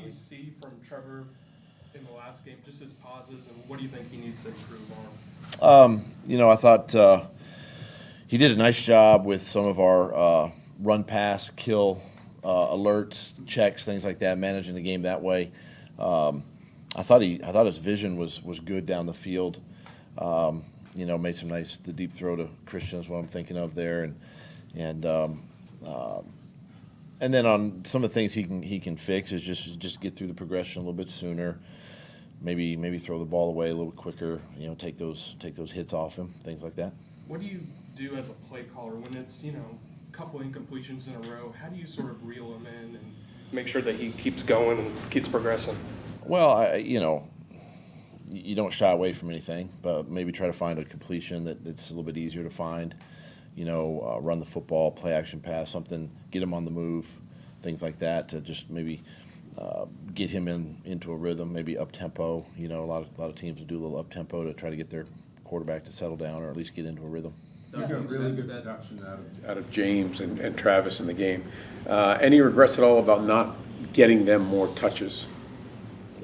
you see from Trevor in the last game, just his pauses, and what do you think he needs to improve on? I thought he did a nice job with some of our run, pass, kill alerts, checks, things like that, managing the game that way. I thought his vision was good down the field. Made some the deep throw to Christian is what I'm thinking of there, and then on some of the things he can fix is just get through the progression a little bit sooner. Maybe throw the ball away a little quicker. Take those hits off him, things like that. What do you do as a play caller when it's a couple incompletions in a row? How do you sort of reel him in and make sure that he keeps going and keeps progressing? Well, you don't shy away from anything, but maybe try to find a completion that's a little bit easier to find. Run the football, play action pass, something, get him on the move, things like that to just maybe get him into a rhythm, maybe up tempo. A lot of teams will do a little up tempo to try to get their quarterback to settle down or at least get into a rhythm. You got really good production out of James and Travis in the game. Any regrets at all about not getting them more touches?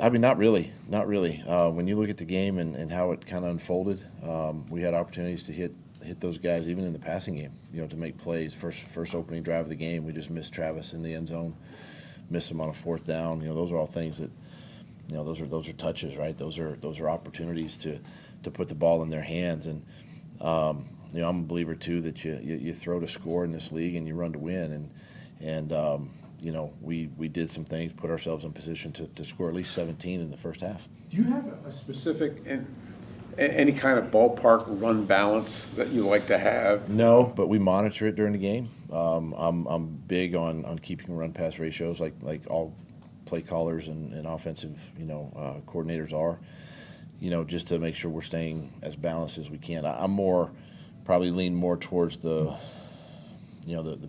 I mean, not really. When you look at the game and how it kind of unfolded, we had opportunities to hit those guys even in the passing game, to make plays. First opening drive of the game, we just missed Travis in the end zone, missed him on a fourth down. Those are all things that, those are touches, right? Those are opportunities to put the ball in their hands. And I'm a believer too that you throw to score in this league and you run to win. And we did some things, put ourselves in position to score at least 17 in the first half. Do you have a specific any kind of ballpark run balance that you like to have? No, but we monitor it during the game. I'm big on keeping run pass ratios like all play callers and offensive coordinators are. Just to make sure we're staying as balanced as we can. I'm probably lean more towards the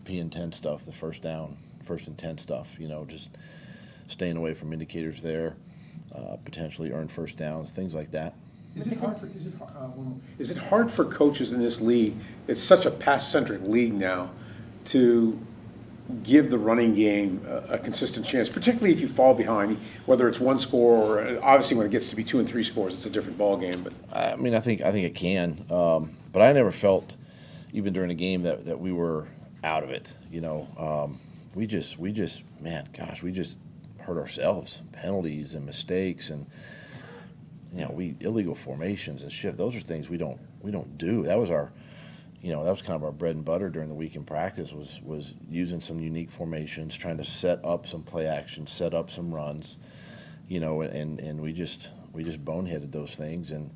P and 10 stuff, the first and 10 stuff. Just staying away from indicators there, potentially earn first downs, things like that. Is it hard for coaches in this league? It's such a pass-centric league now to give the running game a consistent chance, particularly if you fall behind, whether it's one score or obviously when it gets to be 2 and 3 scores, it's a different ball game. But I think it can, but I never felt even during the game that we were out of it. We just hurt ourselves, penalties and mistakes and. Illegal formations and shift. Those are things we don't do. That was that was kind of our bread and butter during the week in practice was using some unique formations, trying to set up some play action, set up some runs, and we just boneheaded those things and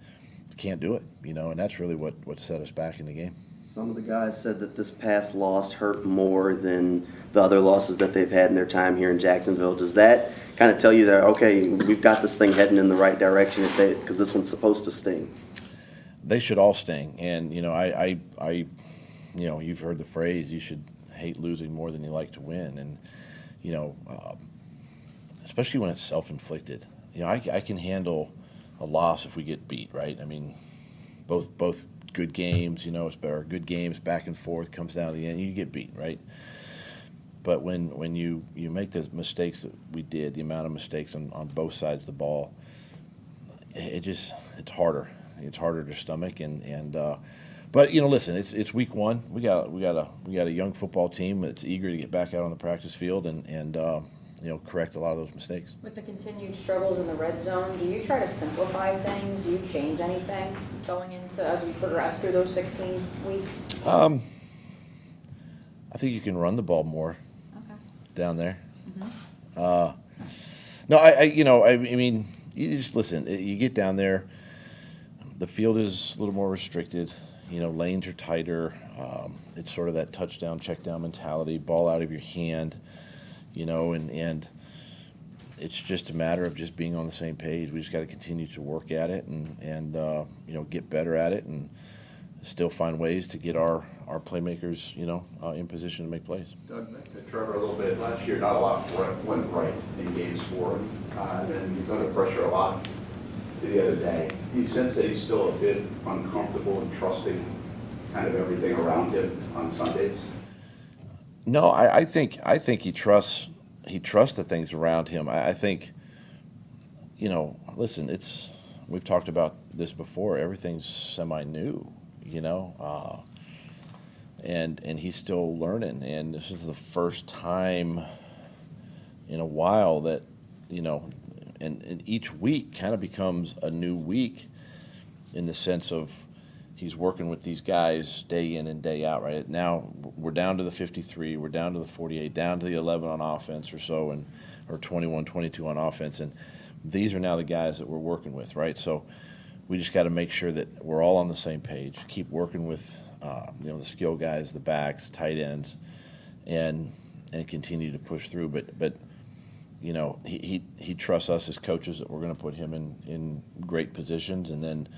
can't do it, and that's really what set us back in the game. Some of the guys said that this past loss hurt more than the other losses that they've had in their time here in Jacksonville. Does that kind of tell you that, okay, we've got this thing heading in the right direction because this one's supposed to sting? They should all sting. And, I you've heard the phrase, you should hate losing more than you like to win. And, especially when it's self-inflicted. I can handle a loss if we get beat, right? I mean, both good games, it's better. Good games, back and forth, comes down to the end, you get beat, right? But when you make the mistakes that we did, the amount of mistakes on both sides of the ball, it's harder. It's harder to stomach but listen, it's week one. We got a young football team that's eager to get back out on the practice field and correct a lot of those mistakes. With the continued struggles in the red zone, do you try to simplify things? Do you change anything going into as we progress through those 16 weeks? I think you can run the ball more. Okay. Down there. Mm-hmm. No, I mean, you just listen. You get down there, the field is a little more restricted. Lanes are tighter. It's sort of that touchdown, check down mentality, ball out of your hand. And it's just a matter of just being on the same page. We just got to continue to work at it and get better at it and still find ways to get our playmakers, in position to make plays. Doug, back to Trevor a little bit. Last year, not a lot went right in games for him. And he's under pressure a lot the other day. Do you sense that he's still a bit uncomfortable and trusting kind of everything around him on Sundays? No, I think he trusts he trusts the things around him. I think, listen, we've talked about this before. Everything's semi-new, and he's still learning. And this is the first time in a while that, and each week kind of becomes a new week in the sense of he's working with these guys day in and day out, right? Now we're down to the 53, we're down to the 48, down to the 11 on offense or so, or 21, 22 on offense. And these are now the guys that we're working with, right? So we just got to make sure that we're all on the same page, keep working with, the skill guys, the backs, tight ends, and continue to push through. But he trusts us as coaches that we're going to put him in great positions, and then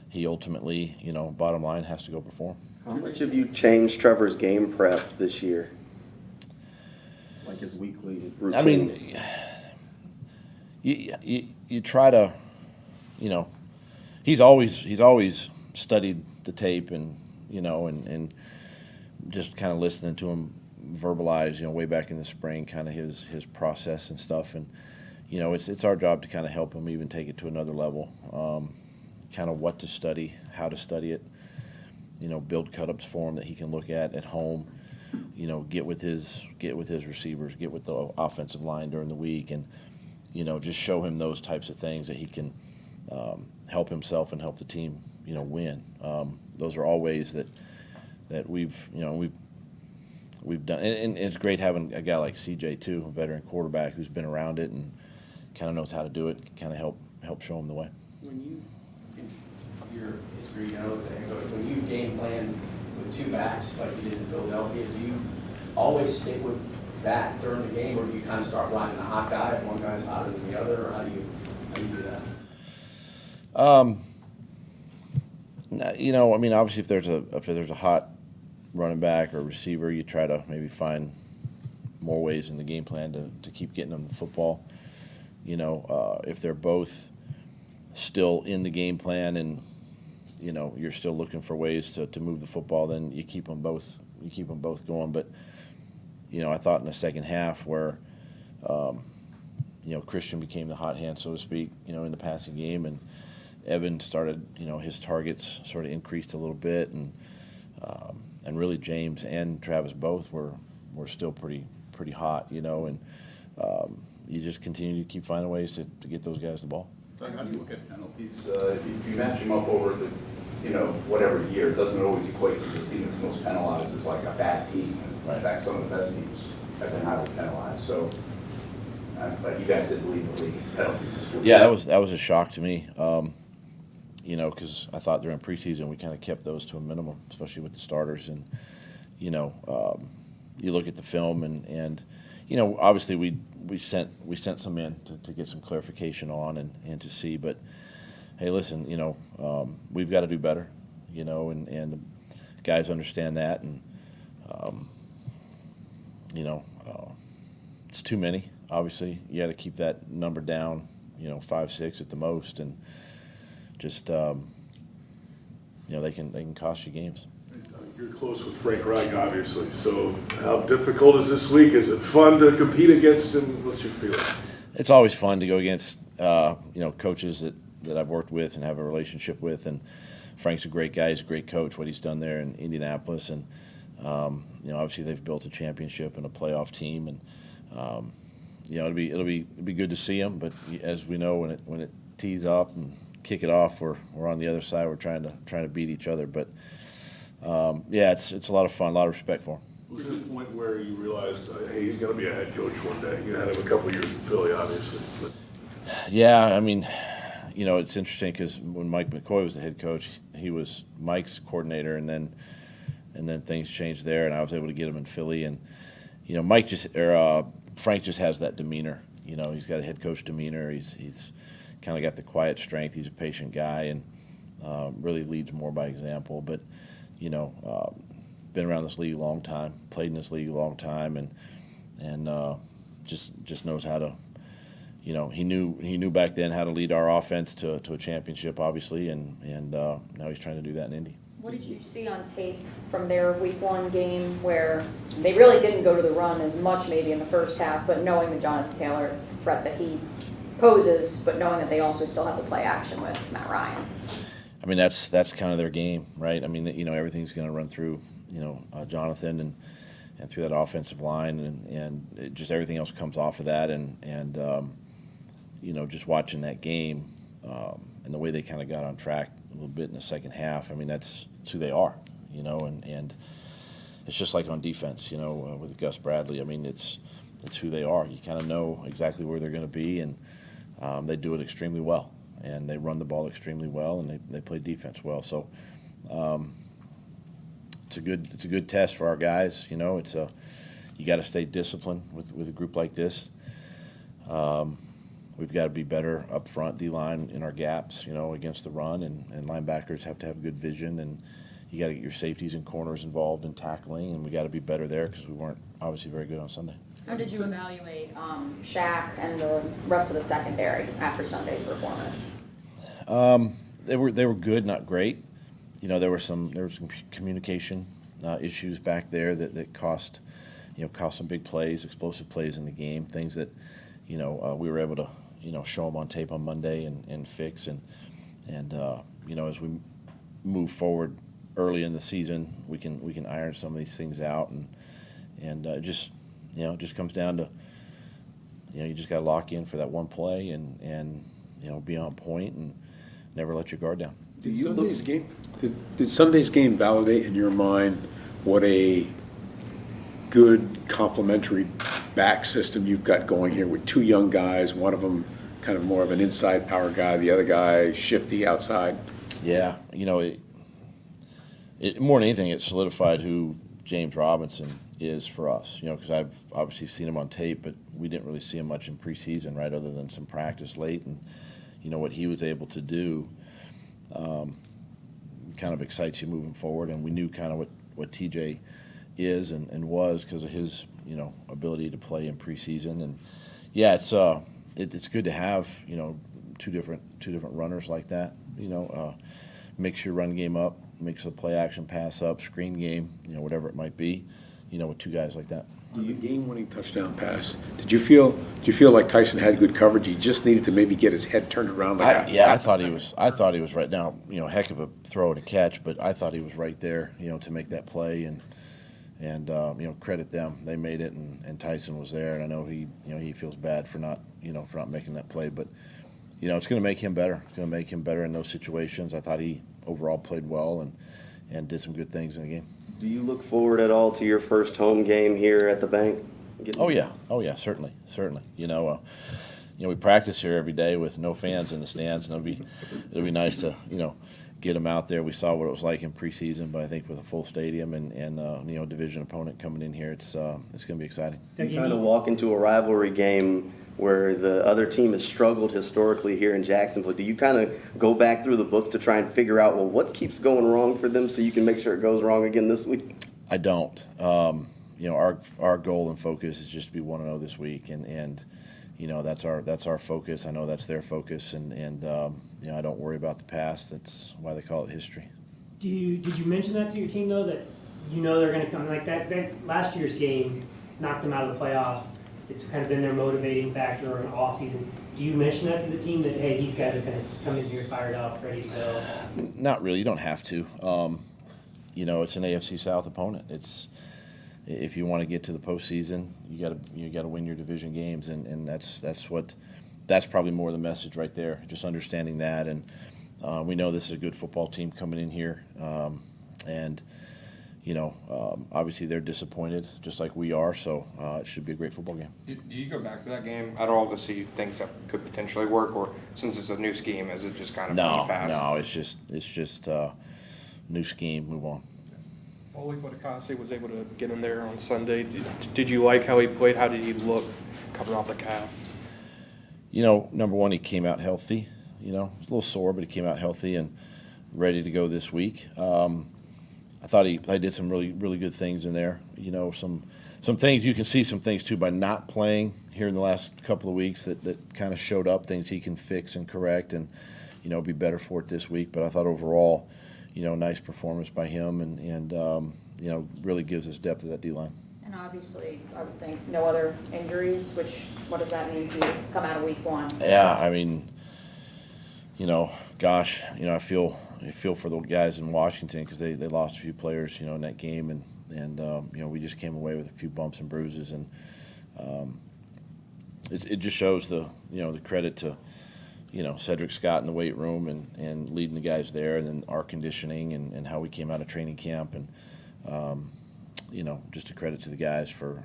he ultimately, bottom line, has to go perform. How much have you changed Trevor's game prep this year? Like his weekly routine? I mean, you try to, he's always studied the tape and just kind of listening to him verbalize, way back in the spring, kind of his process and stuff. And, it's our job to kind of help him even take it to another level. Kind of what to study, how to study it, build cut-ups for him that he can look at home, get with his receivers, get with the offensive line during the week, and, just show him those types of things that he can help himself and help the team, win. Those are all ways that we've done, and it's great having a guy like CJ too, a veteran quarterback who's been around it and kind of knows how to do it, kind of help show him the way. When you, in your history, as a head coach, when you game plan with two backs like you did in Philadelphia, do you always stick with that during the game, or do you kind of start blocking the hot guy if one guy's hotter than the other, or how do you do that? Obviously if there's a hot running back or receiver, you try to maybe find more ways in the game plan to keep getting them the football. If they're both still in the game plan and, you're still looking for ways to move the football, then you keep them both going. But, I thought in the second half where, Christian became the hot hand, so to speak, in the passing game, and Evan started, his targets sort of increased a little bit, and really James and Travis both were still pretty hot, and you just continue to keep finding ways to get those guys the ball. Doug, how do you look at penalties? If you match them up over the, whatever year, it doesn't always equate to the team that's most penalized as like a bad team. Right. In fact, some of the best teams have been highly penalized. So, but you guys did lead the league in penalties. Yeah, that was a shock to me. Because I thought during preseason we kind of kept those to a minimum, especially with the starters. And, you look at the film and obviously we sent some in to get some clarification on and to see. But, hey, listen, we've got to do better, and the guys understand that. And, it's too many, obviously. You got to keep that number down, 5, 6 at the most. And, just they can cost you games. You're close with Frank Reich, obviously. So how difficult is this week? Is it fun to compete against him? What's your feeling? It's always fun to go against coaches that I've worked with and have a relationship with. And Frank's a great guy. He's a great coach. What he's done there in Indianapolis, and obviously they've built a championship and a playoff team. And it'll be good to see him. But as we know, when it tees up and kick it off, we're on the other side. We're trying to beat each other, but it's a lot of fun, a lot of respect for him. Was there a point where you realized, hey, he's going to be a head coach one day? You had him a couple of years in Philly, obviously. But. Yeah, it's interesting because when Mike McCoy was the head coach, he was Mike's coordinator, and then things changed there, and I was able to get him in Philly. And Frank just has that demeanor. He's got a head coach demeanor. He's kind of got the quiet strength. He's a patient guy and really leads more by example. But, been around this league a long time, played in this league a long time, and just knows how to, he knew back then how to lead our offense to a championship, obviously, and now he's trying to do that in Indy. What did you see on tape from their week 1 game where they really didn't go to the run as much maybe in the first half, but knowing the Jonathan Taylor threat that he poses, but knowing that they also still have the play action with Matt Ryan? I mean, that's kind of their game, right? I mean, everything's going to run through, Jonathan and through that offensive line, and just everything else comes off of that, and just watching that game and the way they kind of got on track a little bit in the second half. I mean, that's who they are, and it's just like on defense, with Gus Bradley. I mean, it's who they are. You kind of know exactly where they're going to be, and they do it extremely well. And they run the ball extremely well, and they play defense well. So it's a good test for our guys. You got to stay disciplined with a group like this. We've got to be better up front, D-line in our gaps, against the run, and linebackers have to have good vision, and you got to get your safeties and corners involved in tackling, and we got to be better there because we weren't obviously very good on Sunday. How did you evaluate Shaq and the rest of the secondary after Sunday's performance? They were good, not great. There were some communication issues back there that cost some big plays, explosive plays in the game, things that we were able to show them on tape on Monday and fix, and as we move forward early in the season, we can iron some of these things out, and it just comes down to you just got to lock in for that one play and be on point and never let your guard down. Did Sunday's game validate in your mind what a good complementary back system you've got going here with 2 young guys, one of them kind of more of an inside power guy, the other guy shifty outside? Yeah, it more than anything, it solidified who James Robinson is for us, because I've obviously seen him on tape, but we didn't really see him much in preseason, right, other than some practice late, and what he was able to do kind of excites you moving forward, and we knew kind of what TJ is and was because of his ability to play in preseason, and yeah, it's good to have two different runners like that, makes your run game up, makes the play action pass up, screen game, whatever it might be, with 2 guys like that. On the game-winning touchdown pass, did you feel like Tyson had good coverage? He just needed to maybe get his head turned around like that. I thought he was right now. Heck of a throw and a catch, but I thought he was right there. To make that play and credit them. They made it, and Tyson was there. And I know he feels bad for not making that play, but it's going to make him better. It's going to make him better in those situations. I thought he overall played well and did some good things in the game. Do you look forward at all to your first home game here at the bank? Oh yeah, certainly. We practice here every day with no fans in the stands, and it'll be nice to get them out there. We saw what it was like in preseason, but I think with a full stadium and division opponent coming in here, it's going to be exciting. You kind of walk into a rivalry game where the other team has struggled historically here in Jacksonville. Do you kind of go back through the books to try and figure out, what keeps going wrong for them so you can make sure it goes wrong again this week? I don't. Our goal and focus is just to be 1-0 this week, and that's our focus. I know that's their focus, and I don't worry about the past. That's why they call it history. Did you mention that to your team, though, that they're going to come like that? Last year's game knocked them out of the playoffs. It's kind of been their motivating factor in all season. Do you mention that to the team that, hey, these guys are going to come in here fired up, ready to go? Not really. You don't have to. It's an AFC South opponent. If you want to get to the postseason, you got to win your division games, and that's probably more the message right there. Just understanding that, and we know this is a good football team coming in here, and obviously they're disappointed just like we are, so it should be a great football game. Do you go back to that game at all to see things that could potentially work, or since it's a new scheme, is it just kind of pass? No, it's just new scheme, move on. Oli Bodekase was able to get in there on Sunday. Did you like how he played? How did he look coming off the calf? Number one, he came out healthy. He was a little sore, but he came out healthy and ready to go this week. I thought he did some really, really good things in there. Some things you can see, some things too by not playing here in the last couple of weeks that kind of showed up, things he can fix and correct and be better for it this week. But I thought overall, nice performance by him, and really gives us depth of that D-line. And obviously, I would think no other injuries, which, what does that mean to you come out of week one? Yeah, I mean, gosh, I feel for the guys in Washington because they lost a few players, in that game, and we just came away with a few bumps and bruises, and it just shows the credit to Cedric Scott in the weight room and leading the guys there, and then our conditioning and how we came out of training camp, and just a credit to the guys for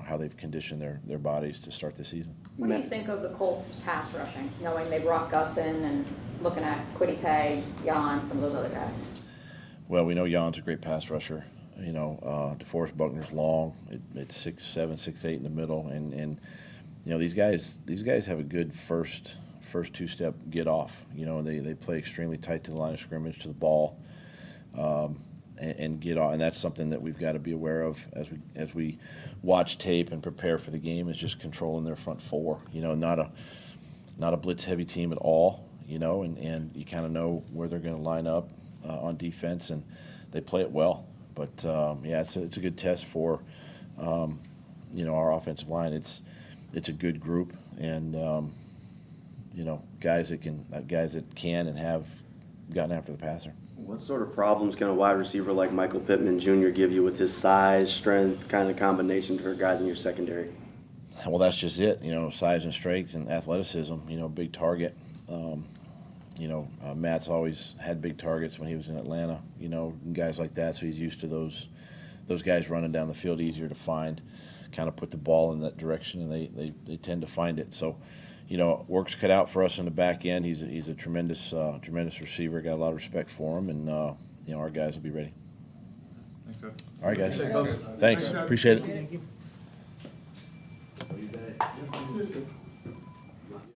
how they've conditioned their bodies to start the season. What do you think of the Colts pass rushing, knowing they brought Gus in and looking at Kwity Paye, Jan, some of those other guys? Well, we know Jan's a great pass rusher. DeForest Buckner's long at 6'7", 6'8" in the middle, and these guys have a good first two-step get off. They play extremely tight to the line of scrimmage, to the ball, and get on. And that's something that we've got to be aware of as we watch tape and prepare for the game. Is just controlling their front four. Not a blitz heavy team at all. And you kind of know where they're going to line up on defense, and they play it well. But it's a good test for our offensive line. It's a good group, and guys that can and have gotten after the passer. What sort of problems can a wide receiver like Michael Pittman Jr. give you with his size, strength, kind of combination for guys in your secondary? Well, that's just it. Size and strength and athleticism. Big target. Matt's always had big targets when he was in Atlanta. Guys like that, so he's used to those guys running down the field, easier to find. Kind of put the ball in that direction, and they tend to find it. So, work's cut out for us in the back end. He's a tremendous receiver. Got a lot of respect for him, and our guys will be ready. Thanks, Ed. All right, guys. Thanks. Thanks. Appreciate it. Thank you. What do you think?